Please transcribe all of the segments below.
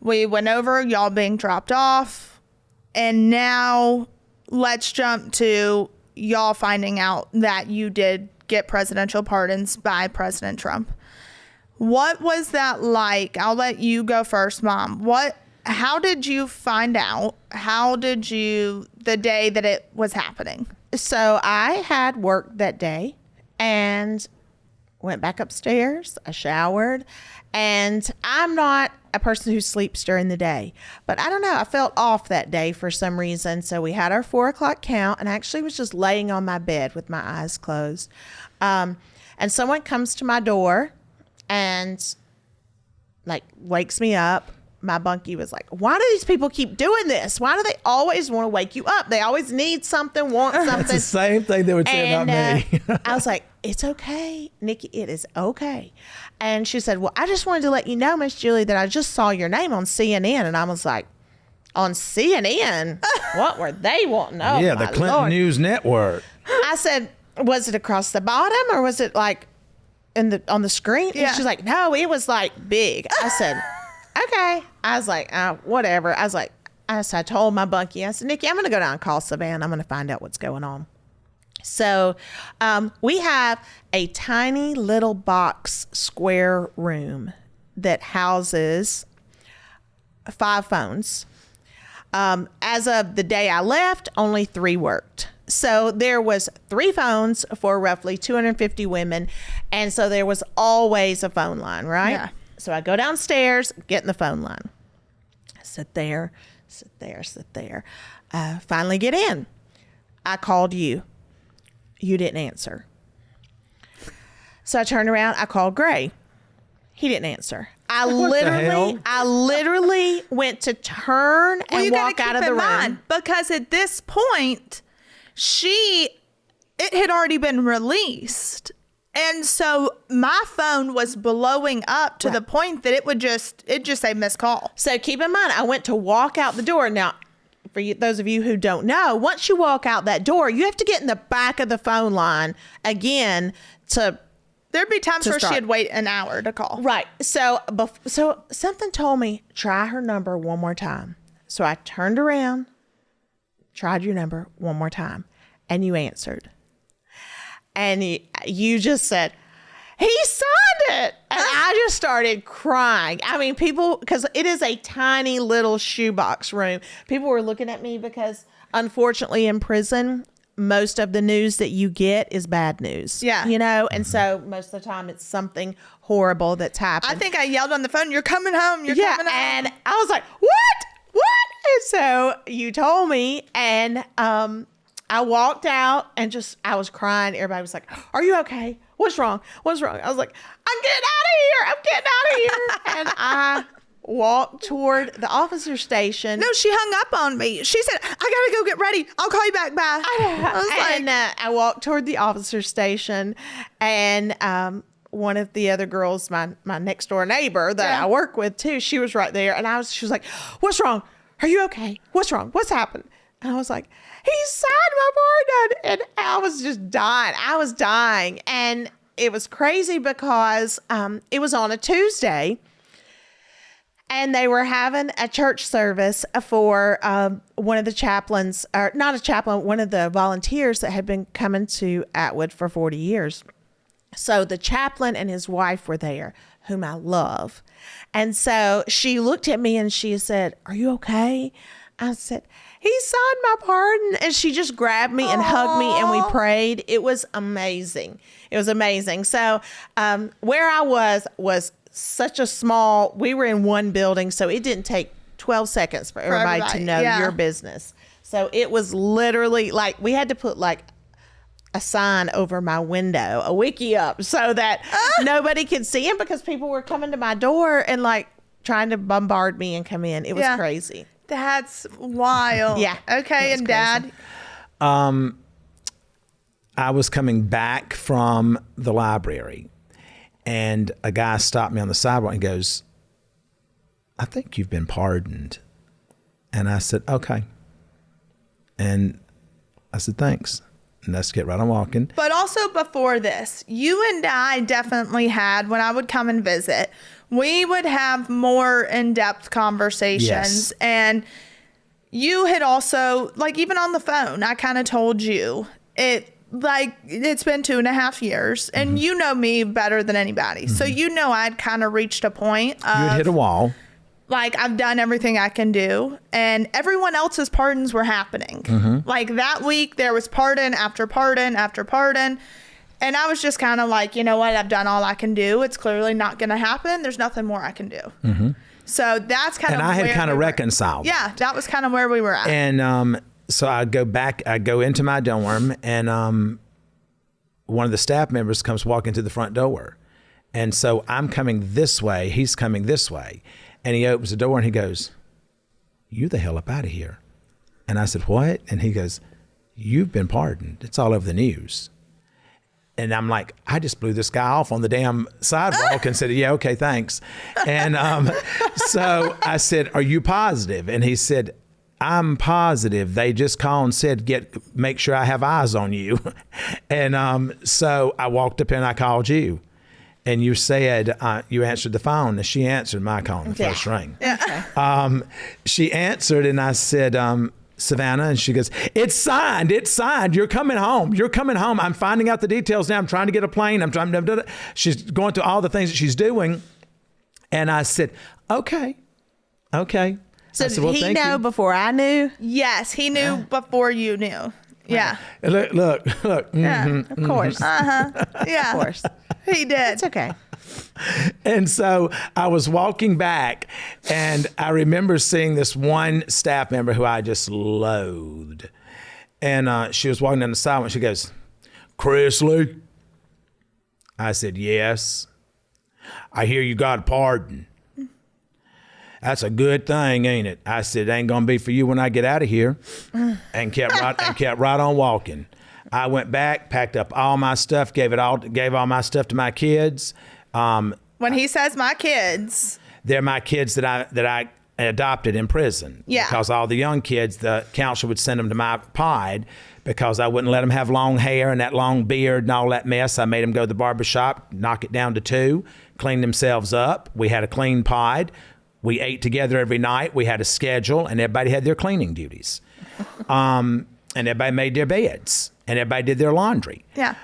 We went over y'all being dropped off. And now let's jump to y'all finding out that you did get presidential pardons by President Trump. What was that like? I'll let you go first, Mom. How did you find out? The day that it was happening? So I had work that day and went back upstairs. I showered, and I'm not a person who sleeps during the day, but I don't know. I felt off that day for some reason. So we had our 4 o'clock count, and I actually was just laying on my bed with my eyes closed. And someone comes to my door and like wakes me up. My bunkie was like, why do these people keep doing this? Why do they always want to wake you up? They always need something, want something. That's the same thing they would say about me. I was like, it's okay, Nikki, it is okay. And she said, well, I just wanted to let you know, Miss Julie, that I just saw your name on CNN. And I was like, on CNN? What were they wanting? Oh, yeah, the Clinton Lord. News Network. I said, was it across the bottom or was it like on the screen? Yeah. And she's like, no, it was like big. I said, okay. I was like, whatever. I told my bunkie, I said, Nikki, I'm going to go down and call Savannah. I'm going to find out what's going on. So we have a tiny little box square room that houses 5 phones. As of the day I left, only 3 worked. So there was 3 phones for roughly 250 women. And so there was always a phone line, right? Yeah. So I go downstairs, get in the phone line. Sit there. Finally get in. I called you. You didn't answer. So I turned around. I called Gray. He didn't answer. I literally went to turn and walk out of the room. Because at this point, it had already been released. And so my phone was blowing up to the point that it just say missed call. So keep in mind, I went to walk out the door. Now, for you, those of you who don't know, once you walk out that door, you have to get in the back of the phone line again to. There'd be times where she'd wait an hour to call. Right. So something told me, try her number one more time. So I turned around, tried your number one more time, and you answered. And you just said, he signed it. And I just started crying. I mean, people, because it is a tiny little shoebox room. People were looking at me because, unfortunately, in prison, most of the news that you get is bad news. Yeah. You know, and so most of the time it's something horrible that's happened. I think I yelled on the phone, you're coming home. You're coming home. And I was like, what? And so you told me, and I walked out and I was crying. Everybody was like, are you okay? What's wrong? I was like, I'm getting out of here. And I walked toward the officer station. No, she hung up on me. She said, I got to go get ready. I'll call you back. Bye. I walked toward the officer station, and one of the other girls, my next door neighbor that I work with too, she was right there. And she was like, what's wrong? Are you okay? What's wrong? What's happened? And I was like, he signed my pardon. And I was just dying. And it was crazy because it was on a Tuesday. And they were having a church service for one of the chaplains, or not a chaplain, one of the volunteers that had been coming to Atwood for 40 years. So the chaplain and his wife were there, whom I love. And so she looked at me and she said, are you okay? I said, he signed my pardon. And she just grabbed me and hugged me, and we prayed. It was amazing. So where I was such a small, we were in one building, so it didn't take 12 seconds for everybody to know your business. So it was literally like, we had to put like a sign over my window, a wiki up, so that nobody could see him, because people were coming to my door and like trying to bombard me and come in. It was crazy. That's wild. Yeah. Okay. And Dad? I was coming back from the library, and a guy stopped me on the sidewalk and goes, I think you've been pardoned. And I said, okay. And I said, thanks. And let's get right on walking. But also before this, you and I definitely had, when I would come and visit, we would have more in-depth conversations. Yes. And you had also, like, even on the phone, I kind of told you it's been 2.5 years, and you know me better than anybody. So you know I'd kind of reached a point of, You had hit a wall. like, I've done everything I can do, and everyone else's pardons were happening. Like, that week there was pardon after pardon after pardon, and I was just kind of like, you know what, I've done all I can do. It's clearly not going to happen. There's nothing more I can do. So that's kind of, And I had kind of we were. reconciled. Yeah, that was kind of where we were at. And so I go into my dorm, and one of the staff members comes walking to the front door. And so I'm coming this way, he's coming this way. And he opens the door and he goes, "You the hell up out of here." And I said, "What?" And he goes, "You've been pardoned. It's all over the news." And I'm like, I just blew this guy off on the damn sidewalk and said, "Yeah, okay, thanks." And so I said, "Are you positive?" And he said, "I'm positive. They just called and said, make sure I have eyes on you." And so I walked up and I called you. And you said, you answered the phone. And she answered my call in the first ring. She answered, and I said, "Savannah," and she goes, "It's signed. It's signed. You're coming home. You're coming home. I'm finding out the details now. I'm trying to get a plane. I'm trying to." She's going through all the things that she's doing. And I said, "Okay. Okay." So I said, did he thank know you. before I knew? Yes, he knew before you knew. Yeah. Look. Yeah. Of course. Yeah. Of course. He did. It's okay. And so I was walking back, and I remember seeing this one staff member who I just loathed. And she was walking down the sidewalk. She goes, "Chrisley?" I said, "Yes." "I hear you got a pardon." "That's a good thing, ain't it?" I said, "It ain't gonna be for you when I get out of here." And kept right on walking. I went back, packed up all my stuff, gave all my stuff to my kids. When he says my kids, They're my kids that I adopted in prison. Yeah. Because all the young kids, the counselor would send them to my pod because I wouldn't let them have long hair and that long beard and all that mess. I made them go to the barbershop, knock it down to 2, clean themselves up. We had a clean pod. We ate together every night. We had a schedule, and everybody had their cleaning duties. And everybody made their beds, and everybody did their laundry. yeah.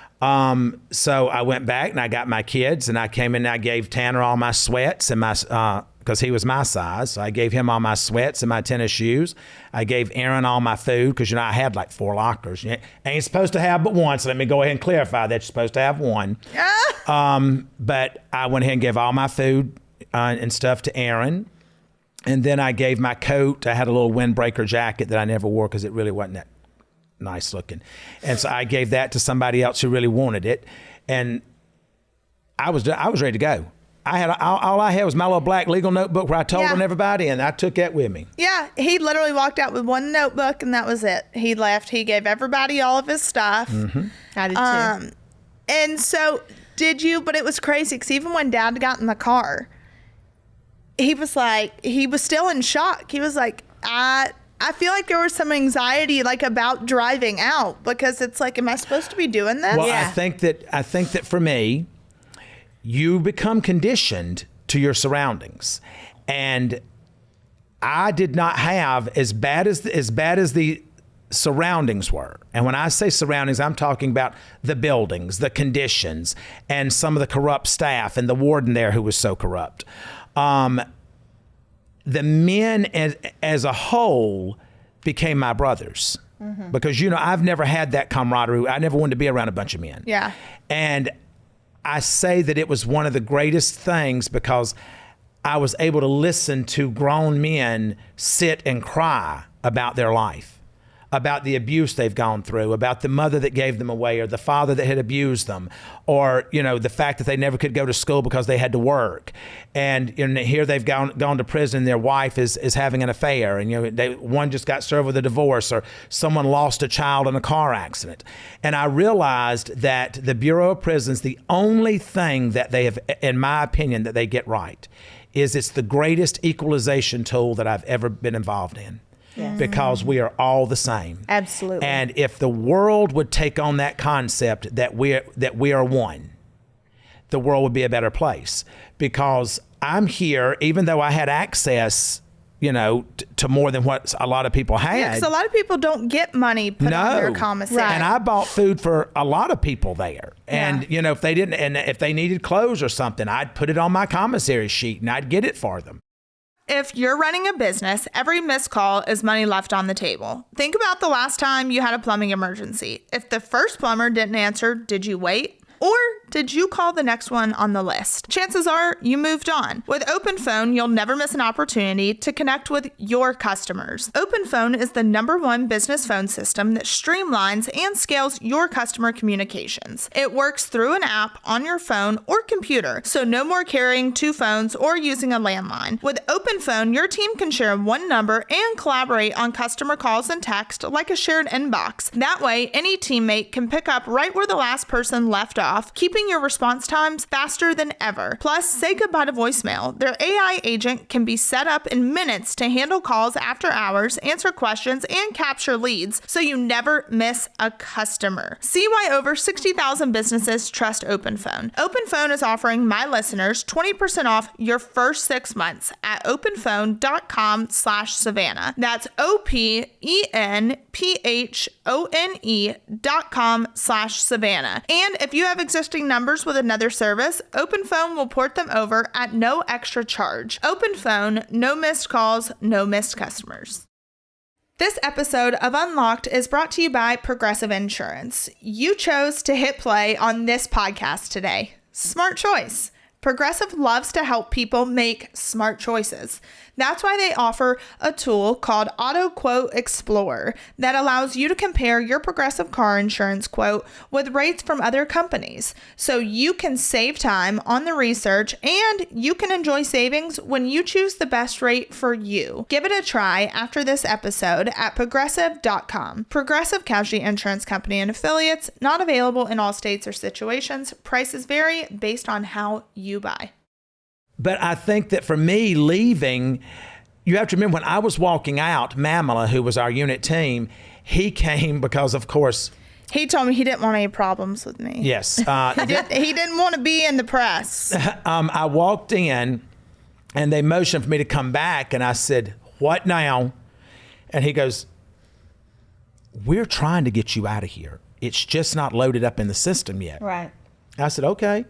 So I went back and I got my kids, and I came in and I gave Tanner all my sweats and my, because he was my size. So I gave him all my sweats and my tennis shoes. I gave Aaron all my food because, I had like 4 lockers. You ain't supposed to have but one. So let me go ahead and clarify that you're supposed to have one. But I went ahead and gave all my food and stuff to Aaron. And then I gave my coat. I had a little windbreaker jacket that I never wore because it really wasn't that nice looking. And so I gave that to somebody else who really wanted it. And I was ready to go. I had all I had was my little black legal notebook where I told on everybody, and I took that with me. Yeah. He literally walked out with one notebook, and that was it. He left. He gave everybody all of his stuff. I did too. And so did you, but it was crazy because even when Dad got in the car, he was still in shock. He was like, I feel like there was some anxiety like about driving out because it's like, am I supposed to be doing this? Well, Yeah. I think that for me, you become conditioned to your surroundings, and I did not have as bad as the surroundings were. And when I say surroundings, I'm talking about the buildings, the conditions, and some of the corrupt staff and the warden there who was so corrupt. The men as a whole became my brothers because, I've never had that camaraderie. I never wanted to be around a bunch of men. Yeah. And I say that it was one of the greatest things because I was able to listen to grown men sit and cry about their life, about the abuse they've gone through, about the mother that gave them away or the father that had abused them, or, the fact that they never could go to school because they had to work. And here they've gone to prison and their wife is having an affair, and, one just got served with a divorce, or someone lost a child in a car accident. And I realized that the Bureau of Prisons, the only thing that they have, in my opinion, that they get right is it's the greatest equalization tool that I've ever been involved in. Yes. Because we are all the same. Absolutely. And if the world would take on that concept that we are one, the world would be a better place. Because I'm here, even though I had access, to more than what a lot of people had. Yeah, because a lot of people don't get money put on their commissary. Right. And I bought food for a lot of people there. And, if they didn't, and if they needed clothes or something, I'd put it on my commissary sheet and I'd get it for them. If you're running a business, every missed call is money left on the table. Think about the last time you had a plumbing emergency. If the first plumber didn't answer, did you wait? Or did you call the next one on the list? Chances are you moved on. With OpenPhone, you'll never miss an opportunity to connect with your customers. OpenPhone is the #1 business phone system that streamlines and scales your customer communications. It works through an app on your phone or computer, so no more carrying 2 phones or using a landline. With OpenPhone, your team can share one number and collaborate on customer calls and text like a shared inbox. That way, any teammate can pick up right where the last person left off, keeping your response times faster than ever. Plus, say goodbye to voicemail. Their AI agent can be set up in minutes to handle calls after hours, answer questions, and capture leads, so you never miss a customer. See why over 60,000 businesses trust OpenPhone. OpenPhone is offering my listeners 20% off your first 6 months at openphone.com/Savannah. That's OPENPHONE.com/Savannah. And if you have existing numbers with another service, OpenPhone will port them over at no extra charge. OpenPhone, no missed calls, no missed customers. This episode of Unlocked is brought to you by Progressive Insurance. You chose to hit play on this podcast today. Smart choice. Progressive loves to help people make smart choices. That's why they offer a tool called Auto Quote Explorer that allows you to compare your Progressive car insurance quote with rates from other companies. So you can save time on the research and you can enjoy savings when you choose the best rate for you. Give it a try after this episode at progressive.com. Progressive Casualty Insurance Company and Affiliates, not available in all states or situations. Prices vary based on how you buy. But I think that for me leaving, you have to remember when I was walking out, Mamala, who was our unit team, he came because, of course, he told me he didn't want any problems with me. Yes. He didn't want to be in the press. I walked in and they motioned for me to come back. And I said, "What now?" And he goes, "We're trying to get you out of here. It's just not loaded up in the system yet." Right. I said, "Okay."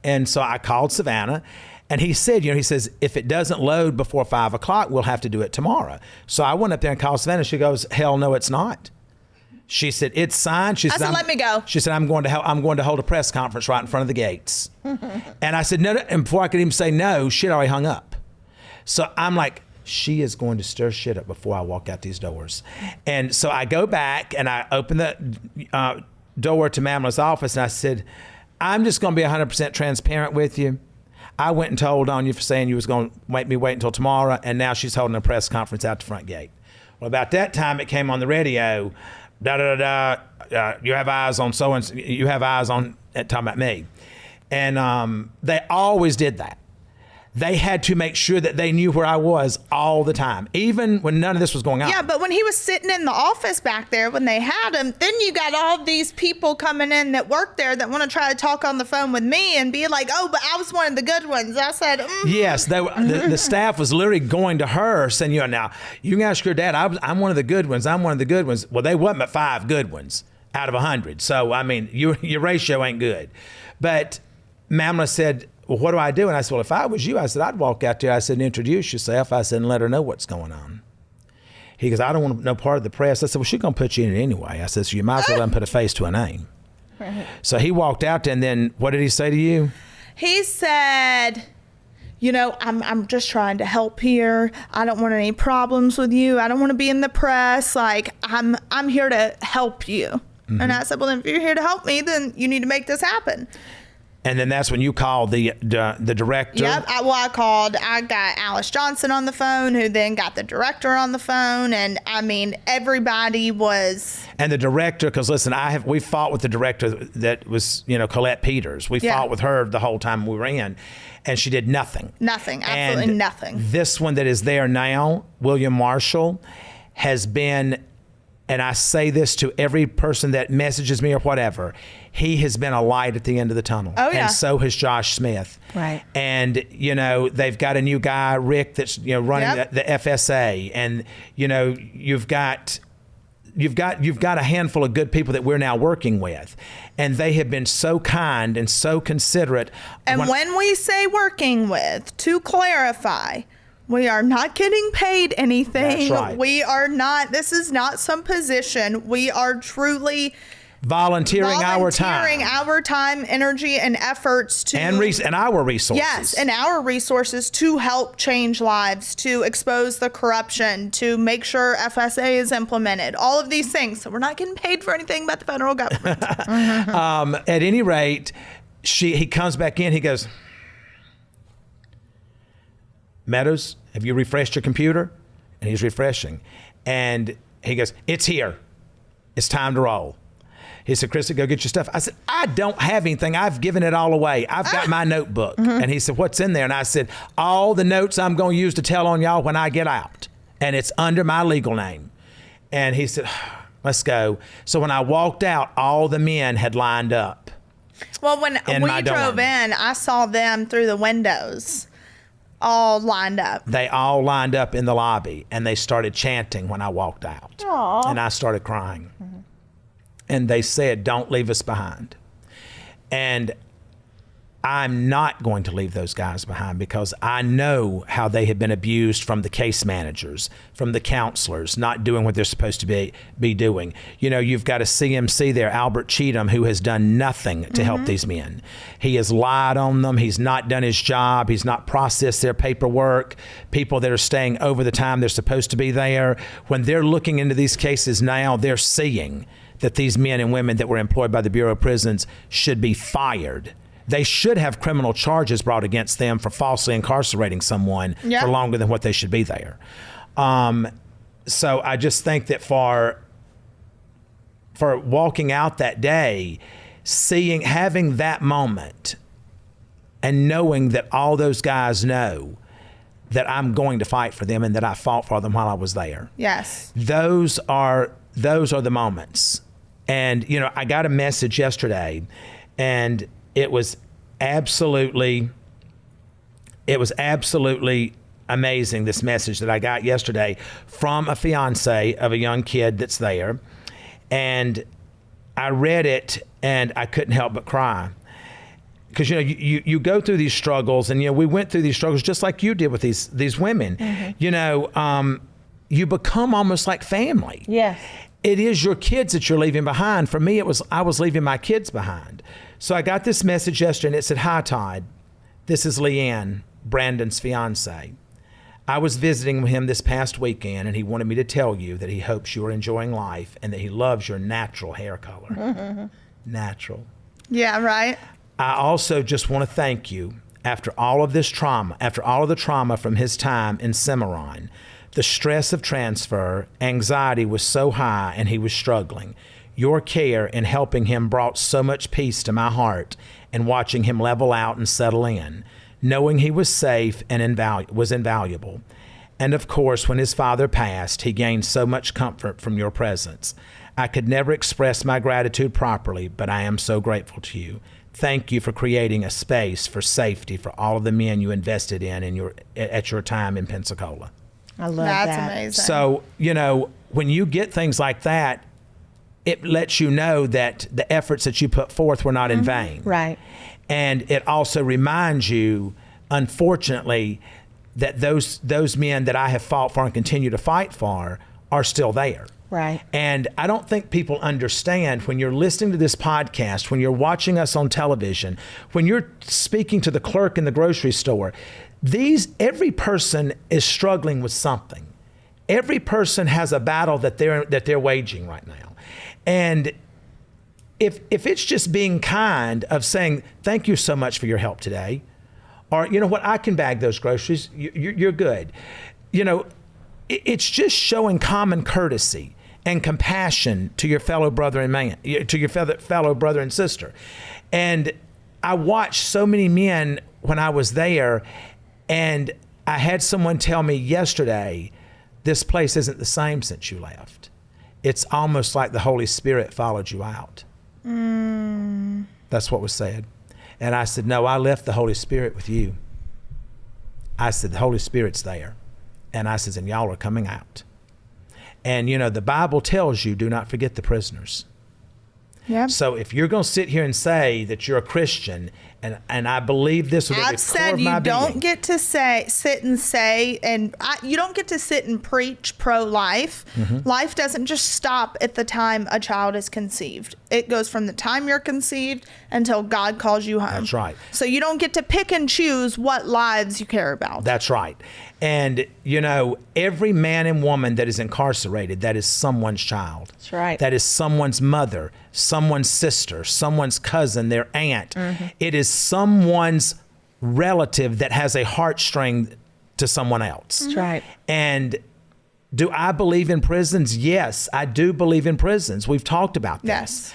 And so I called Savannah and he said, he says, if it doesn't load before 5 o'clock, we'll have to do it tomorrow. So I went up there and called Savannah. She goes, "Hell no, it's not." She said, "It's signed." She said, "Let me go." She said, I'm going to hold a press conference right in front of the gates. And I said, no. And before I could even say no, shit already hung up. So I'm like, she is going to stir shit up before I walk out these doors. And so I go back and I open the door to Mamala's office and I said, "I'm just going to be 100% transparent with you. I went and told on you for saying you was going to make me wait until tomorrow, and now she's holding a press conference out the front gate." Well, about that time, it came on the radio, you have eyes on so-and-so, you have eyes on, talking about me. And they always did that. They had to make sure that they knew where I was all the time, even when none of this was going on. Yeah, but when he was sitting in the office back there when they had him, then you got all these people coming in that work there that want to try to talk on the phone with me and be like, "Oh, but I was one of the good ones." I said, Yes, the staff was literally going to her saying, "Now, you can ask your dad, I'm one of the good ones. I'm one of the good ones." Well, they wasn't but 5 good ones out of 100. So, I mean, your ratio ain't good. But Mamala said, "Well, what do I do?" And I said, "Well, if I was you," I said, "I'd walk out there." I said, "And introduce yourself." I said, "And let her know what's going on." He goes, "I don't want no part of the press." I said, "Well, she's going to put you in it anyway." I said, "So you might as well let him put a face to a name." Right. So he walked out there, and then what did he say to you? He said, I'm just trying to help here. I don't want any problems with you. I don't want to be in the press. Like, I'm here to help you." Mm-hmm. And I said, "Well, then if you're here to help me, then you need to make this happen." And then that's when you called the director. Yep. I got Alice Johnson on the phone, who then got the director on the phone. And I mean, everybody was. And the director, because listen, we fought with the director that was, Colette Peters. We fought with her the whole time we were in, and she did nothing. Nothing. Absolutely nothing. This one that is there now, William Marshall, has been and I say this to every person that messages me or whatever, he has been a light at the end of the tunnel. Oh, yeah. And so has Josh Smith. Right. And, they've got a new guy, Rick, that's, running Yep. the FSA. And, you've got a handful of good people that we're now working with. And they have been so kind and so considerate. And when we say working with, to clarify, we are not getting paid anything. That's right. We are not, this is not some position. We are truly volunteering our time, energy, and efforts to and our resources. Yes, and our resources to help change lives, to expose the corruption, to make sure FSA is implemented, all of these things. So we're not getting paid for anything by the federal government. At any rate, he comes back in, he goes, Meadows, have you refreshed your computer? And he's refreshing. And he goes, it's here. It's time to roll. He said, Chrisley, go get your stuff. I said, I don't have anything. I've given it all away. I've got my notebook. And he said, what's in there? And I said, all the notes I'm going to use to tell on y'all when I get out. And it's under my legal name. And he said, let's go. So when I walked out, all the men had lined up. Well, when we drove in, I saw them through the windows, all lined up. They all lined up in the lobby, and they started chanting when I walked out. Aww. And I started crying. And they said, don't leave us behind. And I'm not going to leave those guys behind, because I know how they have been abused from the case managers, from the counselors, not doing what they're supposed to be doing. You've got a CMC there, Albert Cheatham, who has done nothing to help these men. He has lied on them. He's not done his job. He's not processed their paperwork. People that are staying over the time they're supposed to be there. When they're looking into these cases now, they're seeing that these men and women that were employed by the Bureau of Prisons should be fired. They should have criminal charges brought against them for falsely incarcerating someone for longer than what they should be there. So I just think that for walking out that day, having that moment, and knowing that all those guys know that I'm going to fight for them and that I fought for them while I was there. Yes. Those are the moments. And, I got a message yesterday, and it was absolutely amazing, this message that I got yesterday from a fiance of a young kid that's there. And I read it, and I couldn't help but cry. Because, you go through these struggles, and, we went through these struggles just like you did with these women. Mm-hmm. You become almost like family. Yes. It is your kids that you're leaving behind. For me, I was leaving my kids behind. So I got this message yesterday, and it said, hi, Todd. This is Leanne, Brandon's fiance. I was visiting with him this past weekend, and he wanted me to tell you that he hopes you are enjoying life and that he loves your natural hair color. Mm-hmm. Natural. Yeah, right. I also just want to thank you after all of this trauma, after all of the trauma from his time in Cimarron. The stress of transfer, anxiety was so high, and he was struggling. Your care in helping him brought so much peace to my heart, and watching him level out and settle in, knowing he was safe and was invaluable. And of course, when his father passed, he gained so much comfort from your presence. I could never express my gratitude properly, but I am so grateful to you. Thank you for creating a space for safety for all of the men you invested in at your time in Pensacola. I love that. That's amazing. So, when you get things like that, it lets you know that the efforts that you put forth were not in vain. Right. And it also reminds you, unfortunately, that those men that I have fought for and continue to fight for are still there. Right. And I don't think people understand, when you're listening to this podcast, when you're watching us on television, when you're speaking to the clerk in the grocery store, every person is struggling with something. Every person has a battle that they're waging right now. And if it's just being kind, of saying, thank you so much for your help today, or, you know what, I can bag those groceries, you're good. It's just showing common courtesy and compassion to your fellow brother and sister. And I watched so many men when I was there, and I had someone tell me yesterday, this place isn't the same since you left. it's almost like the Holy Spirit followed you out. That's what was said. And I said, no, I left the Holy Spirit with you. I said, the Holy Spirit's there. And I said, and y'all are coming out. And, you know, the Bible tells you, do not forget the prisoners. Yeah. So if you're going to sit here and say that you're a Christian, and I believe this with every core of my being. You don't get to sit and preach pro-life. Life doesn't just stop at the time a child is conceived. It goes from the time you're conceived until God calls you home. That's right. So you don't get to pick and choose what lives you care about. That's right. And, you know, every man and woman that is incarcerated, that is someone's child. That's right. That is someone's mother, someone's sister, someone's cousin, their aunt. It is someone's relative that has a heartstring to someone else. That's right. And do I believe in prisons? Yes, I do believe in prisons. We've talked about this. Yes.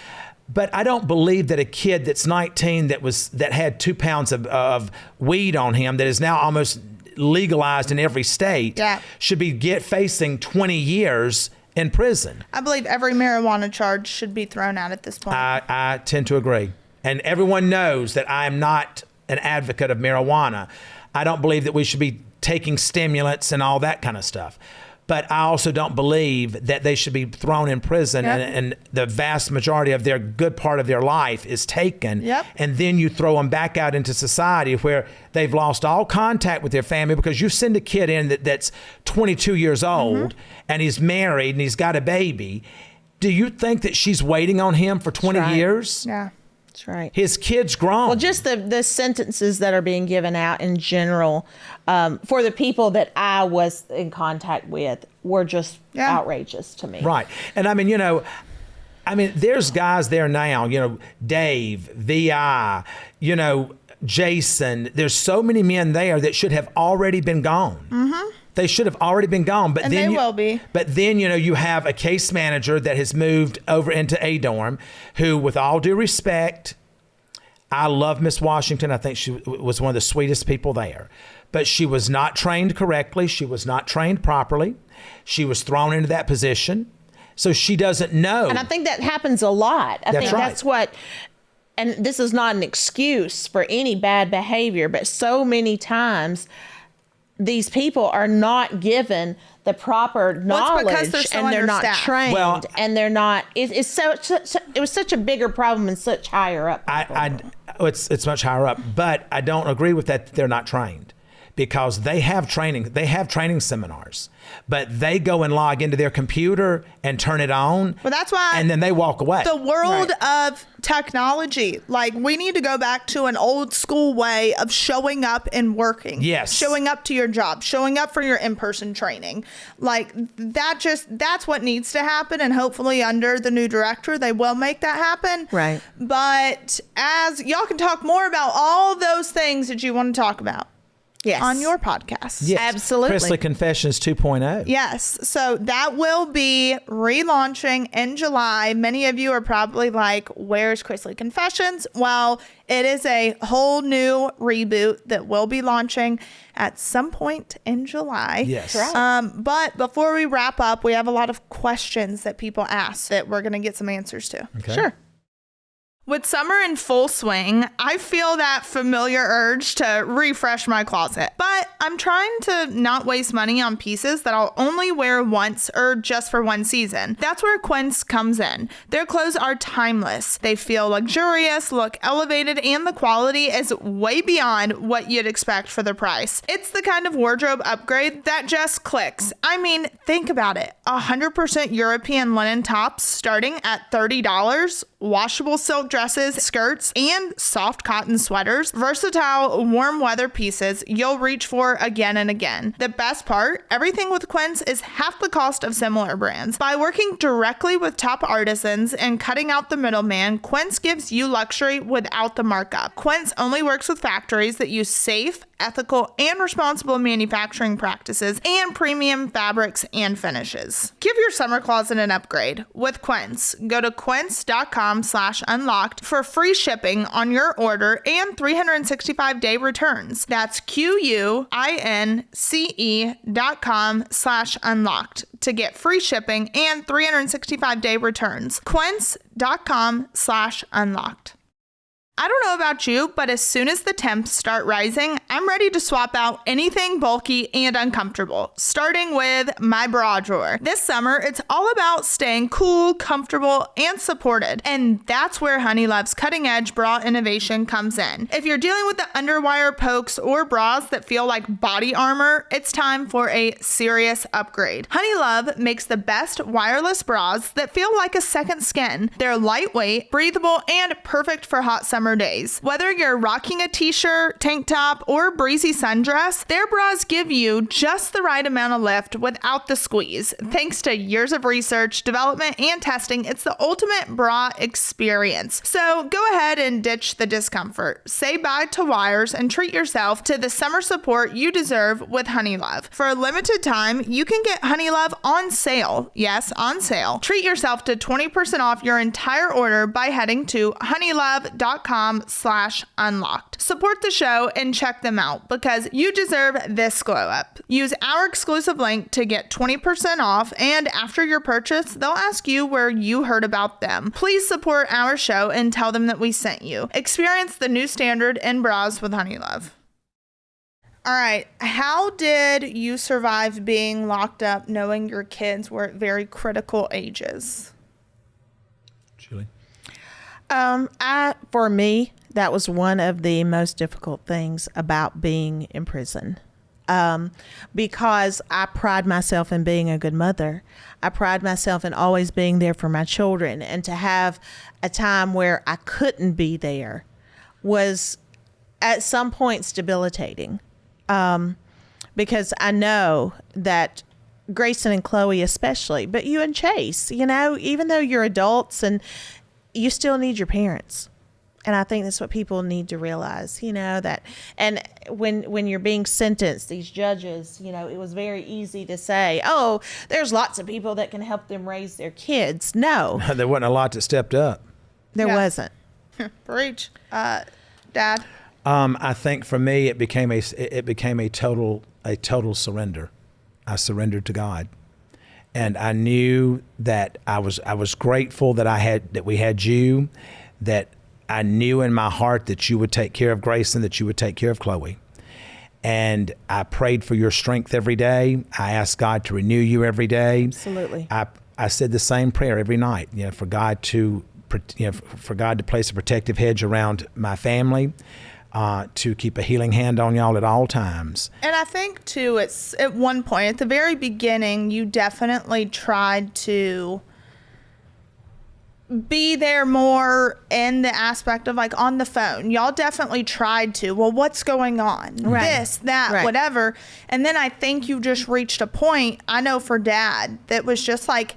But I don't believe that a kid that's 19 that had 2 pounds of weed on him, that is now almost legalized in every state, should be facing 20 years in prison. I believe every marijuana charge should be thrown out at this point. I tend to agree. And everyone knows that I am not an advocate of marijuana. I don't believe that we should be taking stimulants and all that kind of stuff. But I also don't believe that they should be thrown in prison and the vast majority of their good part of their life is taken. And then you throw them back out into society where they've lost all contact with their family, because you send a kid in that's 22 years old and he's married and he's got a baby. Do you think that she's waiting on him for 20 years? Yeah. That's right. His kid's grown. Well, just the sentences that are being given out in general for the people that I was in contact with were just outrageous to me. Right. And I mean, you know, there's guys there now, you know, Dave, VI, you know, Jason. There's so many men there that should have already been gone. They should have already been gone, but then will be. But then, you know, you have a case manager that has moved over into a dorm, who, with all due respect, I love Miss Washington. I think she was one of the sweetest people there, but she was not trained correctly. She was not trained properly. She was thrown into that position, so she doesn't know. And I think that happens a lot. I think right. that's what. And this is not an excuse for any bad behavior, but so many times these people are not given the proper knowledge, and they're not trained, and they're not. It was such a bigger problem and such higher up. It's much higher up, but I don't agree with that. They're not trained, because they have training. They have training seminars, but they go and log into their computer and turn it on. Well, that's why. And then they walk away. The world of technology, like, we need to go back to an old school way of showing up and working. Yes. Showing up to your job, showing up for your in-person training. Like, that's what needs to happen. And hopefully under the new director, they will make that happen. Right. But as y'all can talk more about all those things that you want to talk about. Yes. On your podcast. Yes. Absolutely. Chrisley Confessions 2.0. Yes. So that will be relaunching in July. Many of you are probably like, where's Chrisley Confessions? Well, it is a whole new reboot that will be launching at some point in July. Yes. Right. But before we wrap up, we have a lot of questions that people ask that we're going to get some answers to. Okay. Sure. With summer in full swing, I feel that familiar urge to refresh my closet. But I'm trying to not waste money on pieces that I'll only wear once or just for one season. That's where Quince comes in. Their clothes are timeless. They feel luxurious, look elevated, and the quality is way beyond what you'd expect for the price. It's the kind of wardrobe upgrade that just clicks. I mean, think about it. 100% European linen tops starting at $30. Washable silk dresses, skirts, and soft cotton sweaters. Versatile, warm weather pieces you'll reach for again and again. The best part, everything with Quince is half the cost of similar brands. By working directly with top artisans and cutting out the middleman, Quince gives you luxury without the markup. Quince only works with factories that use safe, ethical, and responsible manufacturing practices, and premium fabrics and finishes. Give your summer closet an upgrade with Quince. Go to quince.com/unlocked for free shipping on your order and 365-day returns. That's QUINCE.com/unlocked to get free shipping and 365-day returns. Quince.com/unlocked. I don't know about you, but as soon as the temps start rising, I'm ready to swap out anything bulky and uncomfortable, starting with my bra drawer. This summer, it's all about staying cool, comfortable, and supported, and that's where Honeylove's cutting-edge bra innovation comes in. If you're dealing with the underwire pokes or bras that feel like body armor, it's time for a serious upgrade. Honeylove makes the best wireless bras that feel like a second skin. They're lightweight, breathable, and perfect for hot summer days. Whether you're rocking a t-shirt, tank top, or breezy sundress, their bras give you just the right amount of lift without the squeeze. Thanks to years of research, development, and testing, it's the ultimate bra experience. So go ahead and ditch the discomfort. Say bye to wires and treat yourself to the summer support you deserve with Honeylove. For a limited time, you can get Honeylove on sale. Yes, on sale. Treat yourself to 20% off your entire order by heading to honeylove.com/unlocked. Support the show and check them out because you deserve this glow up. Use our exclusive link to get 20% off, and after your purchase, they'll ask you where you heard about them. Please support our show and tell them that we sent you. Experience the new standard in bras with Honeylove. All right. How did you survive being locked up knowing your kids were at very critical ages? Julie? For me, that was one of the most difficult things about being in prison. Because I pride myself in being a good mother. I pride myself in always being there for my children, and to have a time where I couldn't be there was at some points debilitating. Because I know that Grayson and Chloe especially, but you and Chase, even though you're adults and you still need your parents. And I think that's what people need to realize, that, and when you're being sentenced, these judges, it was very easy to say, oh, there's lots of people that can help them raise their kids. No. There wasn't a lot that stepped up. There wasn't. Preach. Dad? I think for me, it became a total surrender. I surrendered to God. And I knew that I was grateful that we had you, that I knew in my heart that you would take care of Grayson, that you would take care of Chloe. And I prayed for your strength every day. I asked God to renew you every day. Absolutely. I said the same prayer every night, for God to place a protective hedge around my family, to keep a healing hand on y'all at all times. And I think, too, it's at one point, at the very beginning, you definitely tried to be there more in the aspect of like on the phone. Y'all definitely tried to, well, what's going on? Right. This, that, whatever. And then I think you just reached a point, I know for Dad, that was just like,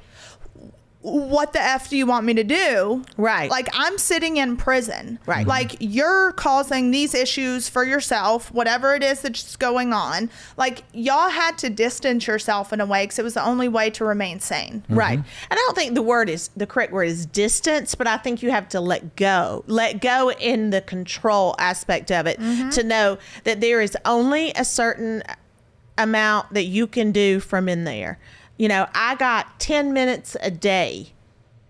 what the F do you want me to do? Right. Like, I'm sitting in prison. Right. Like, you're causing these issues for yourself, whatever it is that's going on. Like, y'all had to distance yourself in a way because it was the only way to remain sane. Mm-hmm. Right. And I don't think the correct word is distance, but I think you have to let go in the control aspect of it, to know that there is only a certain amount that you can do from in there. I got 10 minutes a day,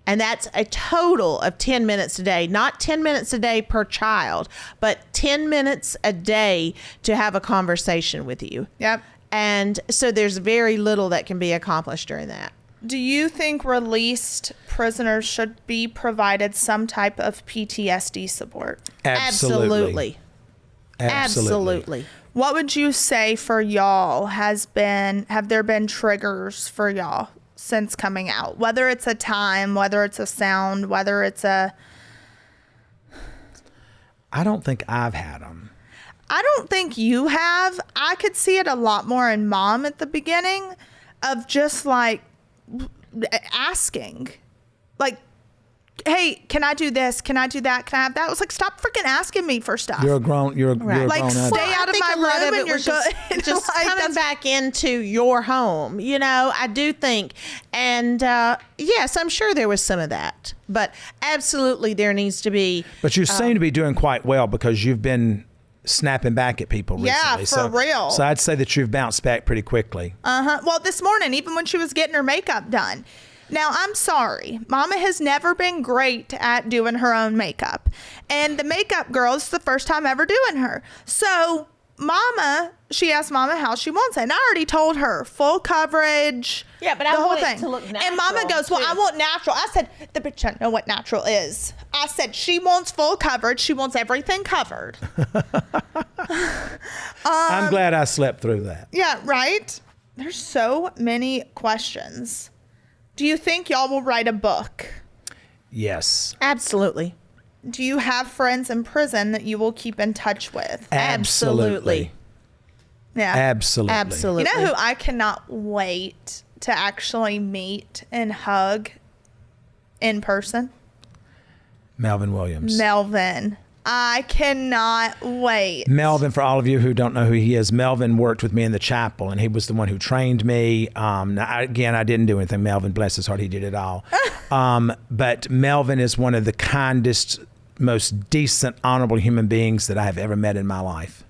and that's a total of 10 minutes a day, not 10 minutes a day per child, but 10 minutes a day to have a conversation with you. Yep. And so there's very little that can be accomplished during that. Do you think released prisoners should be provided some type of PTSD support? Absolutely. What would you say for y'all have there been triggers for y'all since coming out? Whether it's a time, whether it's a sound, whether it's a... I don't think I've had them. I don't think you have. I could see it a lot more in Mom at the beginning of just like asking, like, hey, can I do this? Can I do that? Can I have that? I was like, stop freaking asking me for stuff. You're a grown. You're a Like, grown adult. stay out of I think my a lot room of and it you're was just, good. just Like, coming back into your home, you know, I do think. And yes, I'm sure there was some of that. But absolutely there needs to be. But you seem to be doing quite well because you've been snapping back at people Yeah, recently. for real. So I'd say that you've bounced back pretty quickly. Well, this morning, even when she was getting her makeup done. Now, I'm sorry. Mama has never been great at doing her own makeup. And the makeup girl is the first time ever doing her. So she asked Mama how she wants it. And I already told her full coverage. Yeah, but I the whole want it thing. to look And Mama natural, goes, well, too. I want natural. I said, the bitch doesn't know what natural is. I said, she wants full coverage. She wants everything covered. I'm glad I slept through that. Yeah, right? There's so many questions. Do you think y'all will write a book? Yes. Absolutely. Do you have friends in prison that you will keep in touch with? Absolutely. Yeah. Absolutely. Absolutely. You know who I cannot wait to actually meet and hug in person? Melvin Williams. Melvin. I cannot wait. Melvin, for all of you who don't know who he is, Melvin worked with me in the chapel, and he was the one who trained me. I didn't do anything. Melvin, bless his heart, he did it all. But Melvin is one of the kindest, most decent, honorable human beings that I have ever met in my life.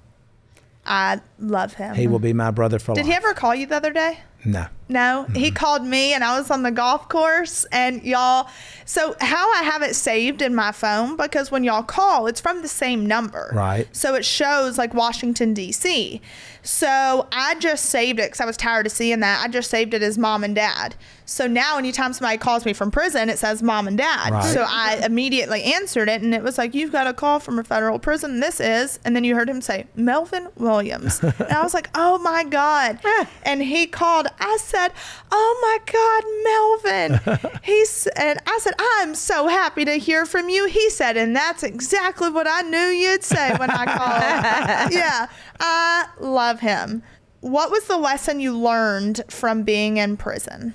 I love him. He will be my brother for life. Did he ever call you the other day? No. No, he called me and I was on the golf course and y'all. So how I have it saved in my phone, because when y'all call, it's from the same number. Right. So it shows like Washington, D.C. So I just saved it because I was tired of seeing that. I just saved it as mom and dad. So now anytime somebody calls me from prison, it says mom and dad. Right. So I immediately answered it and it was like, you've got a call from a federal prison. This is, and then you heard him say, Melvin Williams. And I was like, oh my God. And he called. I said, oh my God, Melvin. I said, I'm so happy to hear from you. He said, and that's exactly what I knew you'd say when I called. Yeah, I love him. What was the lesson you learned from being in prison?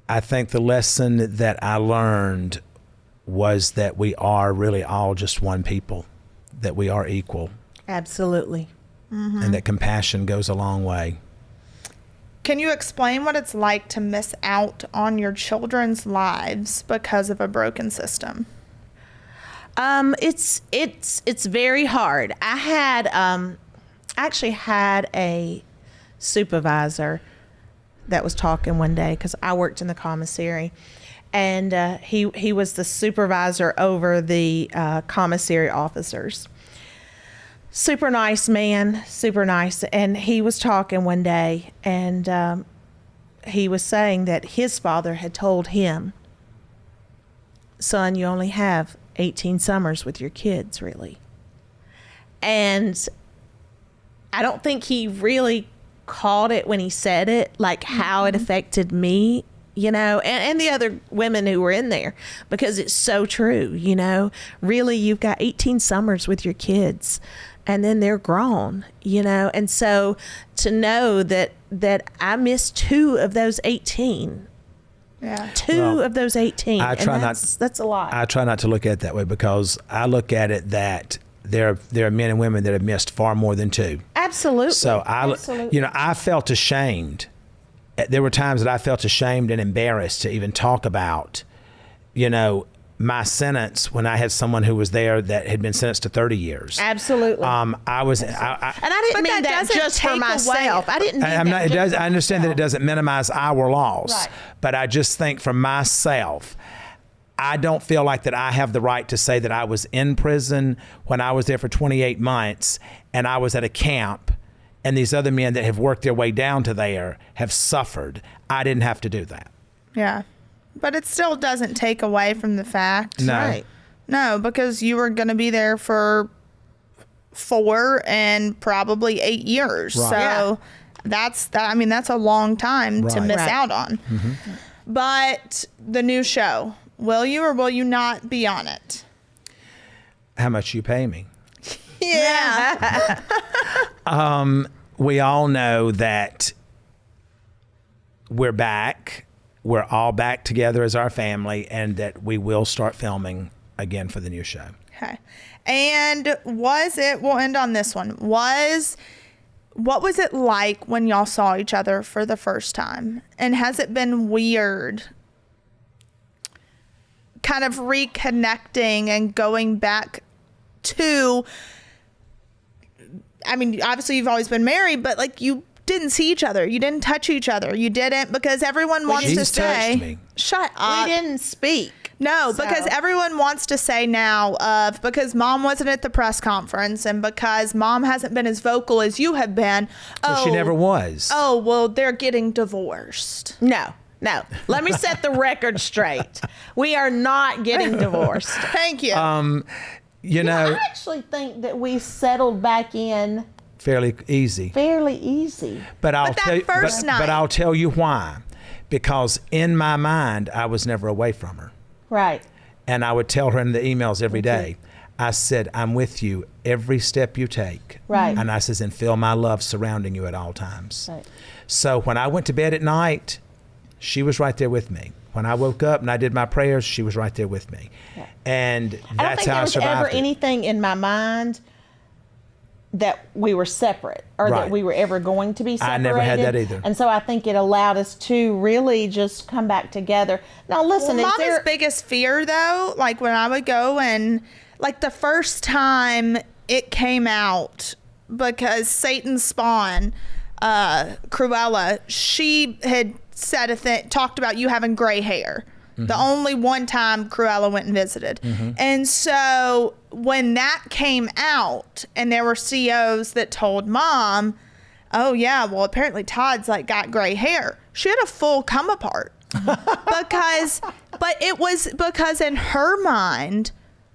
I think the lesson that I learned was that we are really all just one people, that we are equal, Absolutely. and that compassion goes a long way. Can you explain what it's like to miss out on your children's lives because of a broken system? It's very hard. I actually had a supervisor that was talking one day because I worked in the commissary, and he was the supervisor over the commissary officers. Super nice man, super nice. And he was talking one day, and he was saying that his father had told him, son, you only have 18 summers with your kids, really. And I don't think he really caught it when he said it, like how it affected me, you know, and the other women who were in there, because it's so true, you know. Really, you've got 18 summers with your kids, and then they're grown, you know. And so to know that I missed 2 of those 18. Yeah. Two of those 18. I try that's a lot. I try not to look at it that way, because I look at it that there are men and women that have missed far more than 2. Absolutely. So Absolutely. I felt ashamed. There were times that I felt ashamed and embarrassed to even talk about, my sentence when I had someone who was there that had been sentenced to 30 years. Absolutely. And I didn't mean that just for take myself. away- I didn't mean I'm not, that it just does, for I understand that it myself. doesn't minimize our loss, Right. but I just think for myself, I don't feel like that I have the right to say that I was in prison when I was there for 28 months and I was at a camp and these other men that have worked their way down to there have suffered. I didn't have to do that. Yeah. But it still doesn't take away from the fact. No. Right. No, because you were going to be there for 4 and probably 8 years. Right. So that's a long time to Right. miss Right. out on. Mm-hmm. But the new show, will you or will you not be on it? How much you pay me? Yeah. We all know that we're back. we're all back together as our family, and that we will start filming again for the new show. Okay. And we'll end on this one. What was it like when y'all saw each other for the first time? And has it been weird kind of reconnecting and going back to, I mean, obviously you've always been married, but like you didn't see each other. You didn't touch each other. You didn't, because everyone wants to say, touched me. Shut up. We didn't speak. No, because everyone wants to say now because mom wasn't at the press conference and because mom hasn't been as vocal as you have been. Well, she never was. Oh, well, they're getting divorced. No. Let me set the record straight. We are not getting divorced. Thank you. You know, I actually think that we settled back in fairly easy. But But I'll that tell you, first night- but I'll tell you why. Because in my mind, I was never away from her. Right. And I would tell her in the emails every day, I said, I'm with you every step you take. Right. And I says, and feel my love surrounding you at all times. Right. So when I went to bed at night, she was right there with me. When I woke up and I did my prayers, she was right there with me. Yeah. And I don't that's think how I there was survived ever it. anything in my mind that we were separate or Right. that we were ever going to be separated. I never had that either. And so I think it allowed us to really just come back together. Now listen, Well, is Mama's there... biggest fear, though, like when I would go and like the first time it came out, because Satan's spawn, Cruella, she had said talked about you having gray hair. Mm-hmm. The only one time Cruella went and visited. Mm-hmm. And so when that came out and there were COs that told mom, oh yeah, well apparently Todd's like got gray hair. She had a full come apart but it was because in her mind,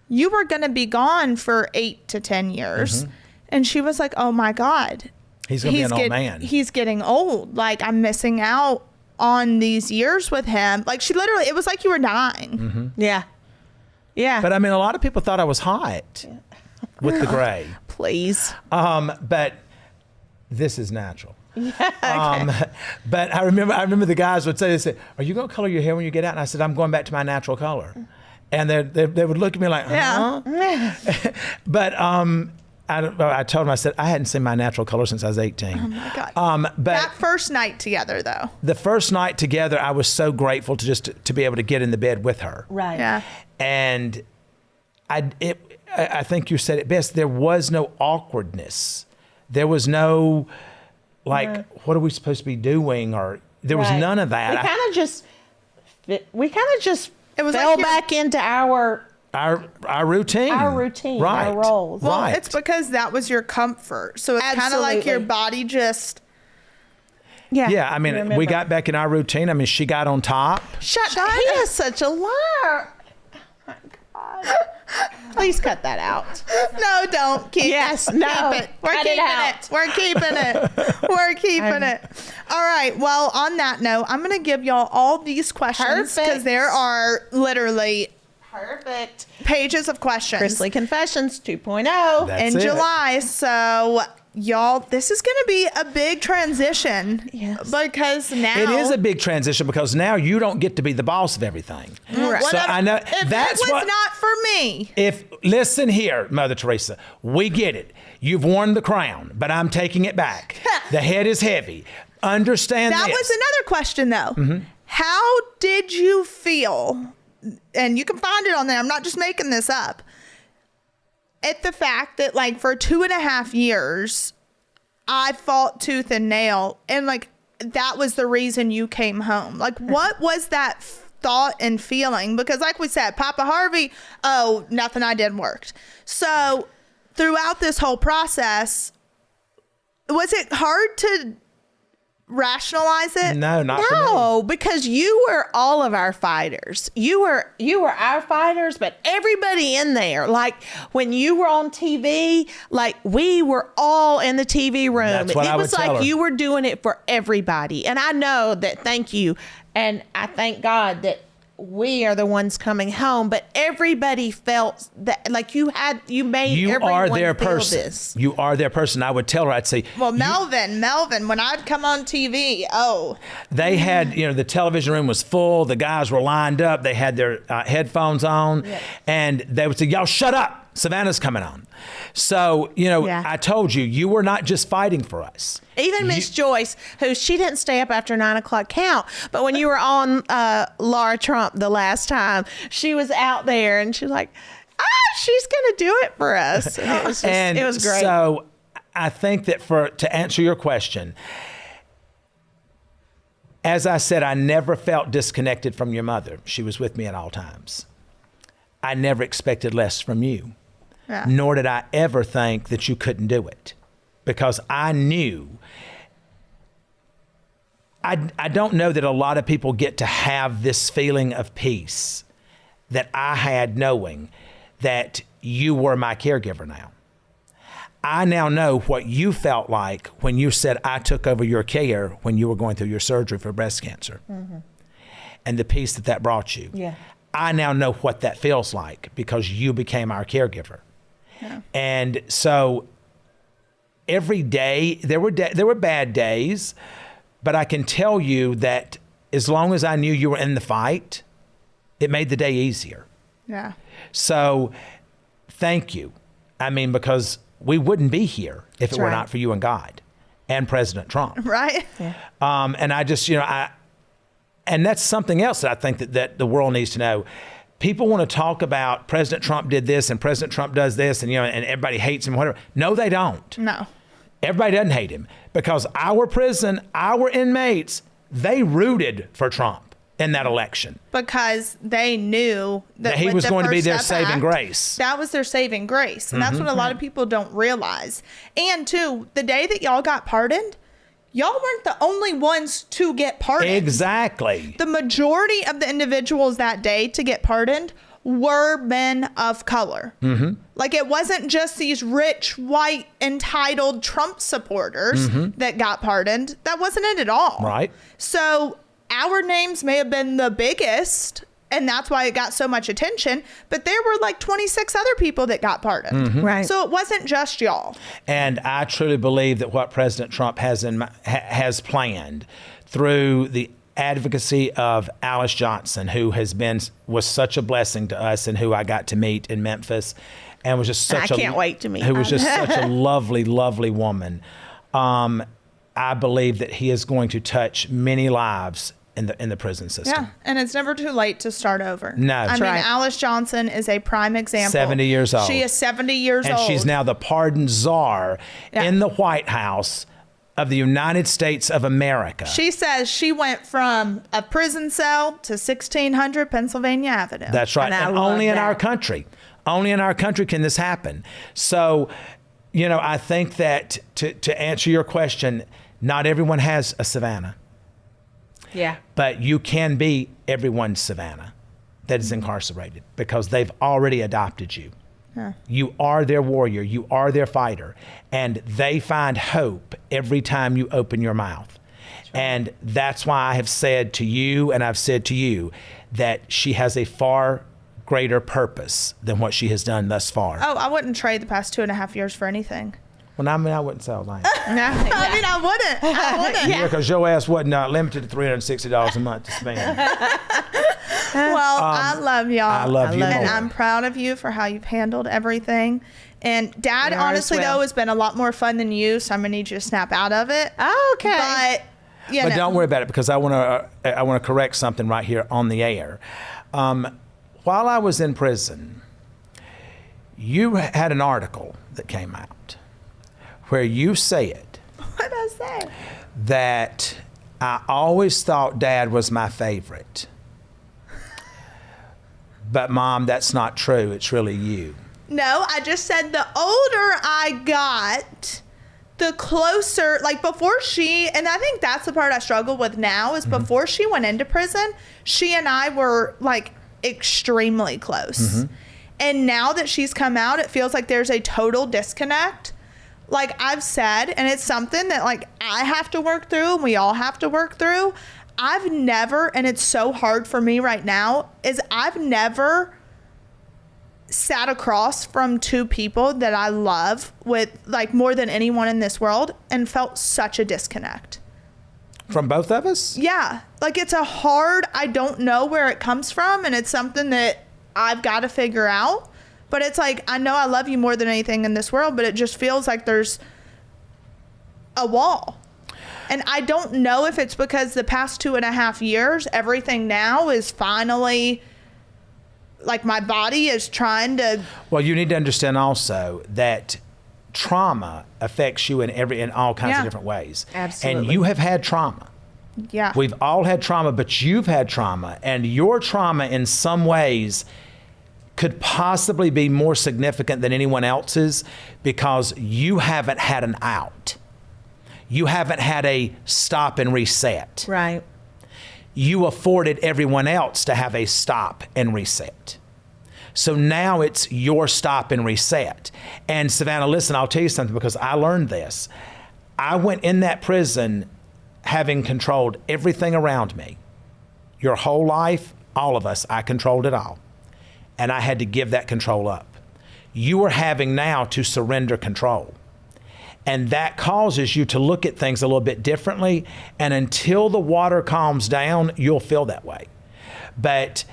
you were going to be gone for 8 to 10 years. Mm-hmm. And she was like, oh my God. He's going to be an old man. He's getting old. Like I'm missing out on these years with him. Like she literally, it was like you were dying. Mm-hmm. Yeah. But I mean, a lot of people thought I was hot with the gray. Please. But this is natural. But I remember the guys would say, are you going to color your hair when you get out? And I said, I'm going back to my natural color. And they would look at me like, huh? Yeah. But I told him, I said, I hadn't seen my natural color since I was 18. Oh my God. But that first night together though. the first night together, I was so grateful to be able to get in the bed with her. Right. Yeah. And I think you said it best. There was no awkwardness. There was no, like, what are we supposed to be doing? Or there was none of that. We kind of just It was fell like back into our routine. Right. Our roles. Well, Right. it's because that was your comfort. So it's kind of like your Absolutely. body just. Yeah, I mean, remember. we got back in our routine. I mean, she got on top. Shut up. He is such a liar. Oh my God. Please cut that out. No, don't keep Yes, it. no. Keep it. We're Cut keeping it out. it. We're keeping it. We're keeping it. All right. Well, on that note, I'm going to give y'all all these questions because Perfect. there are literally Perfect. pages of questions Chrisley Confessions 2.0. That's in it. July. So, y'all, this is going to be a big transition. Yes. Because now It is a big transition because now you don't get to be the boss of everything. Right. So I know if that's it was what. not for me. Listen here, Mother Teresa, we get it. You've worn the crown, but I'm taking it back. The head is heavy. Understand That this. was another question, though. Mm-hmm. How did you feel? And you can find it on there. I'm not just making this up. At the fact that, like, for 2.5 years, I fought tooth and nail, and like that was the reason you came home. Like, what was that thought and feeling? Because, like we said, Papa Harvey, oh, nothing I did worked. So, throughout this whole process, was it hard to rationalize it? No, not for me. No, because you were all of our fighters. You were our fighters, but everybody in there, like when you were on TV, like we were all in the TV room. That's what It I would was tell like her. you were doing it for everybody. And I know that, thank you. And I thank God that we are the ones coming home, but everybody felt that like you made You everyone are their feel person. this. You are their person. I would tell her, I'd say, Well, Melvin, when I'd come on TV, they had, the television room was full. The guys were lined up. They had their headphones on, and they would say, y'all shut up. Savannah's coming on. So, I told you, you were not just fighting for us. Even Miss Joyce, who she didn't stay up after 9 o'clock count, but when you were on Laura Trump the last time, she was out there and she's like, she's going to do it for us. And it was great. So I think that to answer your question, as I said, I never felt disconnected from your mother. She was with me at all times. I never expected less from you. Yeah. Nor did I ever think that you couldn't do it, because I knew. I don't know that a lot of people get to have this feeling of peace that I had, knowing that you were my caregiver now. I now know what you felt like when you said I took over your care when you were going through your surgery for breast cancer, and the peace that brought you. Yeah. I now know what that feels like because you became our caregiver. Yeah. And so every day, there were bad days, but I can tell you that as long as I knew you were in the fight, it made the day easier. Yeah. So thank you. I mean, because we wouldn't be here if it were not for you and God and President Trump. Right. Yeah. And I just, and that's something else that I think that the world needs to know. People want to talk about President Trump did this and President Trump does this, and and everybody hates him, whatever. No, they don't. No. Everybody doesn't hate him, because our prison, our inmates, they rooted for Trump in that election. Because they knew that he with was the going to be First their Step saving Act, grace. That was their saving grace. And that's what a lot of people don't realize. And too, the day that y'all got pardoned, y'all weren't the only ones to get pardoned. Exactly. The majority of the individuals that day to get pardoned were men of color. Like, it wasn't just these rich, white, entitled Trump supporters that got pardoned. That wasn't it at all. Right. So our names may have been the biggest, and that's why it got so much attention, but there were like 26 other people that got pardoned. Right. So it wasn't just y'all. And I truly believe that what President Trump has planned through the advocacy of Alice Johnson, who was such a blessing to us, and who I got to meet in Memphis, and was just such I can't wait to meet who her. was just such a lovely, lovely woman. I believe that he is going to touch many lives in the prison system. Yeah, and it's never too late to start over. No. I That's mean, right. Alice Johnson is a prime example. 70 years old. She is 70 years And old. she's now the pardon czar in the White House of the United States of America. She says she went from a prison cell to 1600 Pennsylvania Avenue. That's right. And I And love only in that. our country. Only in our country can this happen. So, I think that to answer your question, not everyone has a Savannah. Yeah. But you can be everyone's Savannah that is incarcerated, because they've already adopted you. Yeah. You are their warrior. You are their fighter. And they find hope every time you open your mouth. And that's why I have said to you, and I've said to you, that she has a far greater purpose than what she has done thus far. Oh, I wouldn't trade the past 2.5 years for anything. Well, I mean, I wouldn't say all that. I mean, I wouldn't. Yeah, because your ass wasn't limited to $360 a month to spend. Well, I love y'all. I love you And more. I'm proud of you for how you've handled everything. And Dad, We are honestly, as well. though, has been a lot more fun than you, so I'm going to need you to snap out of it. Okay. But, you But know. don't worry about it, because I want to correct something right here on the air. While I was in prison, you had an article that came out where you said What did I say? that I always thought Dad was my favorite. But Mom, that's not true. It's really you. No, I just said the older I got, the closer, like before she, and I think that's the part I struggle with now, is before she went into prison, she and I were like extremely close. And now that she's come out, it feels like there's a total disconnect. Like I've said, and it's something that like I have to work through and we all have to work through. I've never, and it's so hard for me right now, is I've never sat across from two people that I love with like more than anyone in this world and felt such a disconnect. From both of us? Yeah. Like it's a hard, I don't know where it comes from, and it's something that I've got to figure out. But it's like, I know I love you more than anything in this world, but it just feels like there's a wall. And I don't know if it's because the past 2.5 years, everything now is finally, like my body is trying to. Well, you need to understand also that trauma affects you in all kinds of different ways. Absolutely. And you have had trauma. Yeah. We've all had trauma, but you've had trauma. And your trauma in some ways could possibly be more significant than anyone else's because you haven't had an out. You haven't had a stop and reset. Right. You afforded everyone else to have a stop and reset. So now it's your stop and reset. And Savannah, listen, I'll tell you something because I learned this. I went in that prison having controlled everything around me. Your whole life, all of us, I controlled it all. And I had to give that control up. You are having now to surrender control. And that causes you to look at things a little bit differently. And until the water calms down, you'll feel that way. But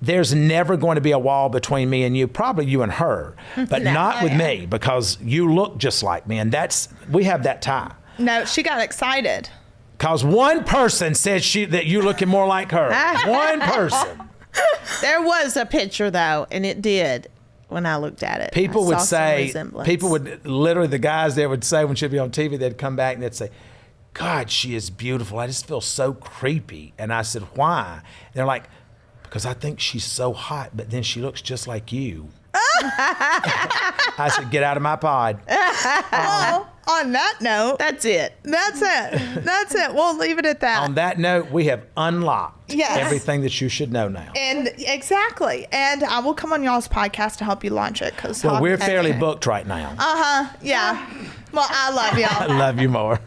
there's never going to be a wall between me and you, probably you and her, but not with me because you look just like me. And we have that tie. No, she got excited. Because one person said that you're looking more like her. One person. There was a picture though, and it did when I looked at it. People would literally, the guys there would say when she'd be on TV, they'd come back and they'd say, God, she is beautiful. I just feel so creepy. And I said, why? And they're like, because I think she's so hot, but then she looks just like you. I said, get out of my pod. Well, on that note, that's it. That's it. We'll leave it at that. On that note, we have unlocked Yes. everything that you should know now. And exactly. And I will come on y'all's podcast to help you launch it. Well, we're fairly booked right now. Yeah. Well, I love y'all. I love you more.